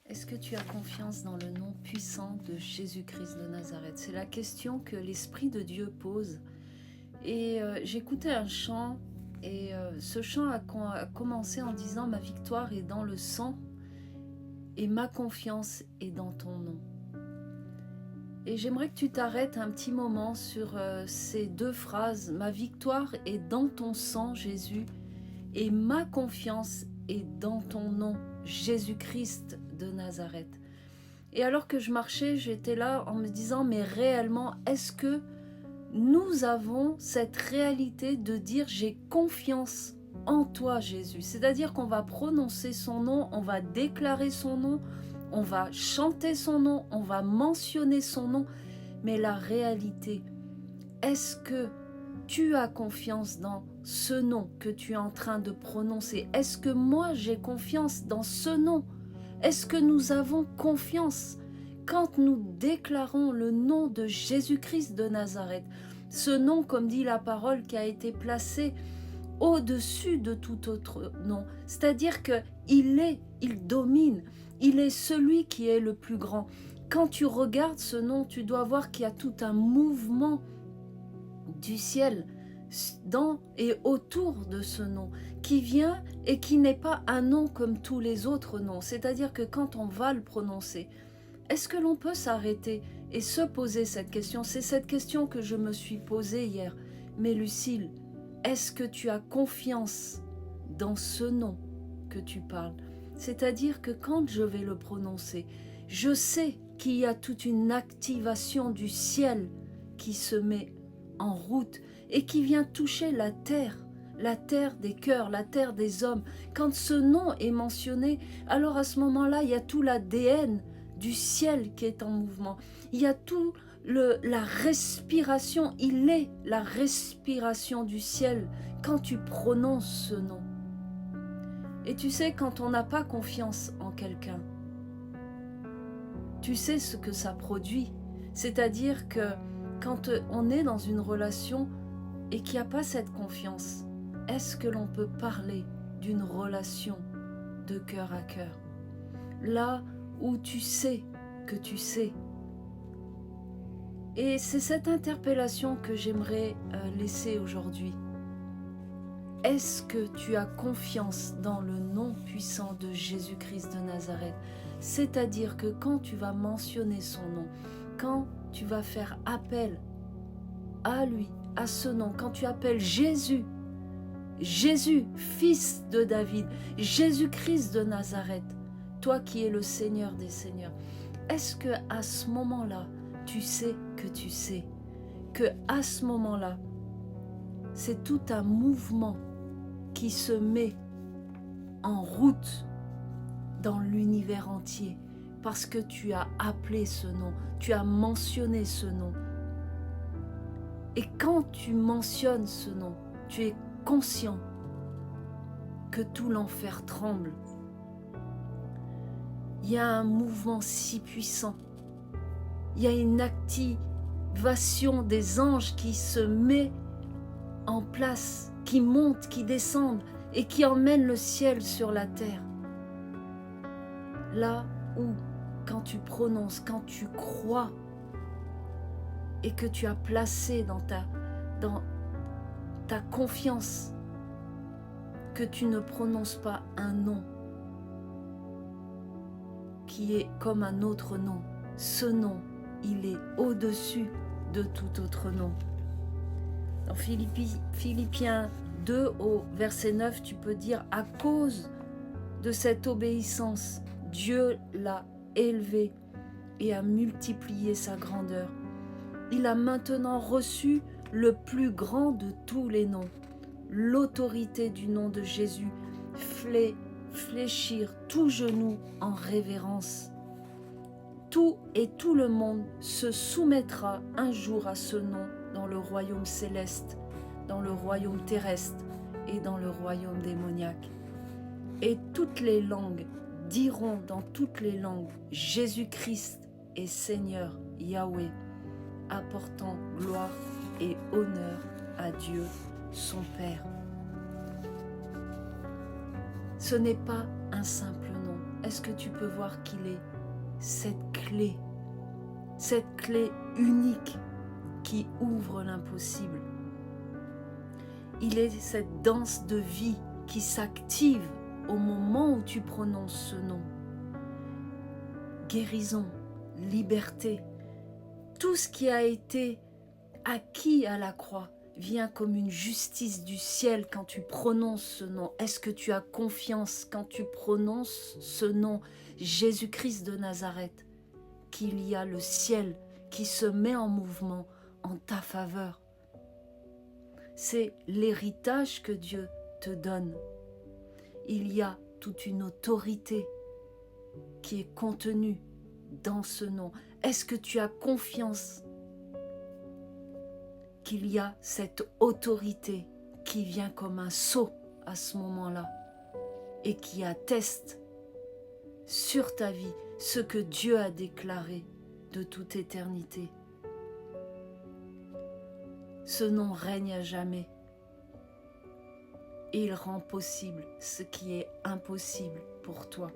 Est-ce que tu as confiance dans le nom puissant de Jésus-Christ de Nazareth? C'est la question que l'Esprit de Dieu pose. Et j'écoutais un chant, et ce chant a commencé en disant « Ma victoire est dans le sang et ma confiance est dans ton nom ». Et j'aimerais que tu t'arrêtes un petit moment sur ces deux phrases. « Ma victoire est dans ton sang, Jésus, et ma confiance est dans ton nom, Jésus-Christ de Nazareth ». Et alors que je marchais, j'étais là en me disant, mais réellement, est-ce que nous avons cette réalité de dire j'ai confiance en toi, Jésus? C'est-à-dire qu'on va prononcer son nom, on va déclarer son nom, on va chanter son nom, on va mentionner son nom, mais la réalité, est-ce que tu as confiance dans ce nom que tu es en train de prononcer? Est-ce que moi j'ai confiance dans ce nom? Est-ce que nous avons confiance quand nous déclarons le nom de Jésus-Christ de Nazareth? Ce nom, comme dit la parole, qui a été placé au-dessus de tout autre nom. C'est-à-dire qu'il domine, il est celui qui est le plus grand. Quand tu regardes ce nom, tu dois voir qu'il y a tout un mouvement du ciel dans et autour de ce nom qui vient et qui n'est pas un nom comme tous les autres noms. C'est-à-dire que quand on va le prononcer, est-ce que l'on peut s'arrêter et se poser cette question? C'est cette question que je me suis posée hier. Mais Lucille, est-ce que tu as confiance dans ce nom que tu parles? C'est-à-dire que quand je vais le prononcer, je sais qu'il y a toute une activation du ciel qui se met en route et qui vient toucher la terre des cœurs, la terre des hommes. Quand ce nom est mentionné, alors à ce moment-là, il y a tout l'ADN du ciel qui est en mouvement. Il y a tout la respiration, il est la respiration du ciel quand tu prononces ce nom. Et tu sais, quand on n'a pas confiance en quelqu'un, tu sais ce que ça produit. C'est-à-dire que quand on est dans une relation et qu'il n'y a pas cette confiance, est-ce que l'on peut parler d'une relation de cœur à cœur? Là où tu sais que tu sais. Et c'est cette interpellation que j'aimerais laisser aujourd'hui. Est-ce que tu as confiance dans le nom puissant de Jésus-Christ de Nazareth? C'est-à-dire que quand tu vas mentionner son nom, quand tu vas faire appel à lui, à ce nom, quand tu appelles Jésus, Jésus, fils de David, Jésus-Christ de Nazareth, toi qui es le Seigneur des Seigneurs, est-ce que à ce moment-là, tu sais que tu sais que à ce moment-là, c'est tout un mouvement qui se met en route dans l'univers entier parce que tu as appelé ce nom, tu as mentionné ce nom. Et quand tu mentionnes ce nom, tu es conscient que tout l'enfer tremble. Il y a un mouvement si puissant. Il y a une activation des anges qui se met en place, qui monte, qui descendent et qui emmène le ciel sur la terre. Là où, quand tu prononces, quand tu crois et que tu as placé dans ta confiance que tu ne prononces pas un nom qui est comme un autre nom. Ce nom, il est au-dessus de tout autre nom. Dans Philippiens 2 au verset 9, tu peux dire « À cause de cette obéissance, Dieu l'a élevé et a multiplié sa grandeur. Il a maintenant reçu le plus grand de tous les noms. L'autorité du nom de Jésus fléchir tout genou en révérence. Tout et tout le monde se soumettra un jour à ce nom dans le royaume céleste, dans le royaume terrestre et dans le royaume démoniaque. Et toutes les langues diront dans toutes les langues, Jésus-Christ est Seigneur Yahweh, apportant gloire et honneur à Dieu, son Père. Ce n'est pas un simple nom. est-ce que tu peux voir qu'il est cette clé unique qui ouvre l'impossible. Il est cette danse de vie qui s'active au moment où tu prononces ce nom. Guérison, liberté, tout ce qui a été acquis à la croix vient comme une justice du ciel quand tu prononces ce nom. Est-ce que tu as confiance quand tu prononces ce nom, Jésus-Christ de Nazareth, qu'il y a le ciel qui se met en mouvement en ta faveur? C'est l'héritage que Dieu te donne. Il y a toute une autorité qui est contenue dans ce nom. Est-ce que tu as confiance qu'il y a cette autorité qui vient comme un sceau à ce moment-là et qui atteste sur ta vie ce que Dieu a déclaré de toute éternité? Ce nom règne à jamais et il rend possible ce qui est impossible pour toi.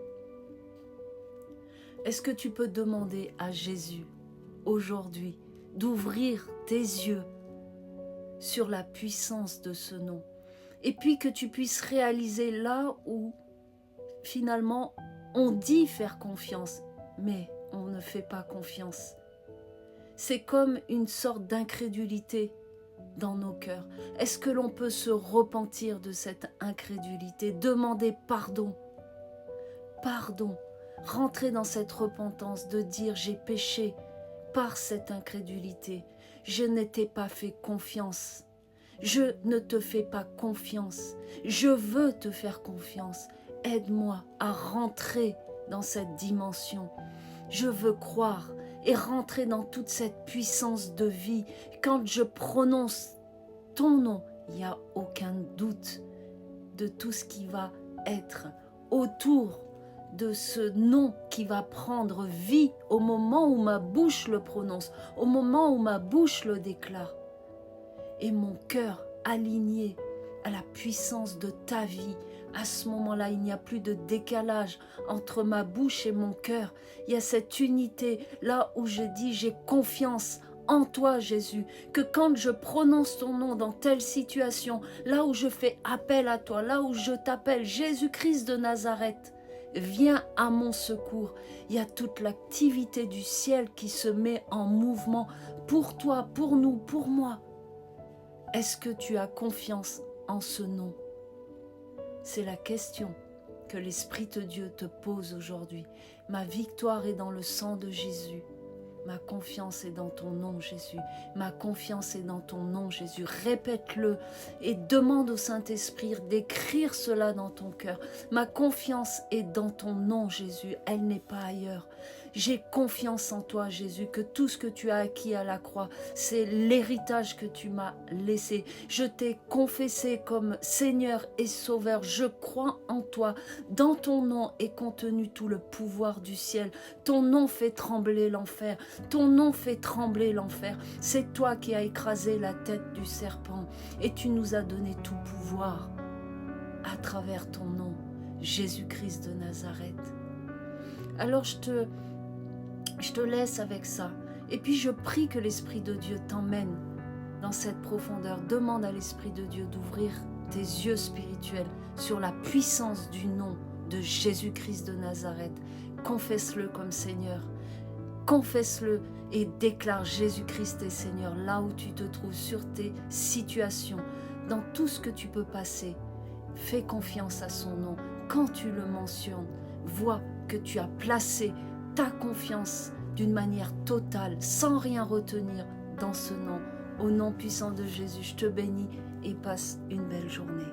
Est-ce que tu peux demander à Jésus aujourd'hui d'ouvrir tes yeux sur la puissance de ce nom et puis que tu puisses réaliser là où finalement on dit faire confiance mais on ne fait pas confiance. C'est comme une sorte d'incrédulité dans nos cœurs. Est-ce que l'on peut se repentir de cette incrédulité, demander pardon, rentrer dans cette repentance de dire j'ai péché par cette incrédulité, je ne t'ai pas fait confiance, je ne te fais pas confiance, je veux te faire confiance, aide-moi à rentrer dans cette dimension, je veux croire et rentrer dans toute cette puissance de vie. Quand je prononce ton nom, il n'y a aucun doute de tout ce qui va être autour de ce nom qui va prendre vie au moment où ma bouche le prononce, au moment où ma bouche le déclare. Et mon cœur aligné à la puissance de ta vie, à ce moment-là, il n'y a plus de décalage entre ma bouche et mon cœur. Il y a cette unité là où je dis j'ai confiance en toi Jésus, que quand je prononce ton nom dans telle situation, là où je fais appel à toi, là où je t'appelle Jésus-Christ de Nazareth, viens à mon secours. Il y a toute l'activité du ciel qui se met en mouvement pour toi, pour nous, pour moi. Est-ce que tu as confiance en ce nom? C'est la question que l'Esprit de Dieu te pose aujourd'hui. Ma victoire est dans le sang de Jésus. Ma confiance est dans ton nom, Jésus. Ma confiance est dans ton nom, Jésus. Répète-le et demande au Saint-Esprit d'écrire cela dans ton cœur. Ma confiance est dans ton nom, Jésus. Elle n'est pas ailleurs. J'ai confiance en toi, Jésus, que tout ce que tu as acquis à la croix, c'est l'héritage que tu m'as laissé. Je t'ai confessé comme Seigneur et Sauveur. Je crois en toi. Dans ton nom est contenu tout le pouvoir du ciel. Ton nom fait trembler l'enfer. Ton nom fait trembler l'enfer. C'est toi qui as écrasé la tête du serpent et tu nous as donné tout pouvoir à travers ton nom, Jésus-Christ de Nazareth. Alors je te laisse avec ça. Et puis je prie que l'Esprit de Dieu t'emmène dans cette profondeur. Demande à l'Esprit de Dieu d'ouvrir tes yeux spirituels sur la puissance du nom de Jésus-Christ de Nazareth. Confesse-le comme Seigneur. Confesse-le et déclare Jésus-Christ est Seigneur là où tu te trouves, sur tes situations, dans tout ce que tu peux passer. Fais confiance à son nom. Quand tu le mentionnes, vois que tu as placé ta confiance d'une manière totale, sans rien retenir dans ce nom. Au nom puissant de Jésus, je te bénis et passe une belle journée.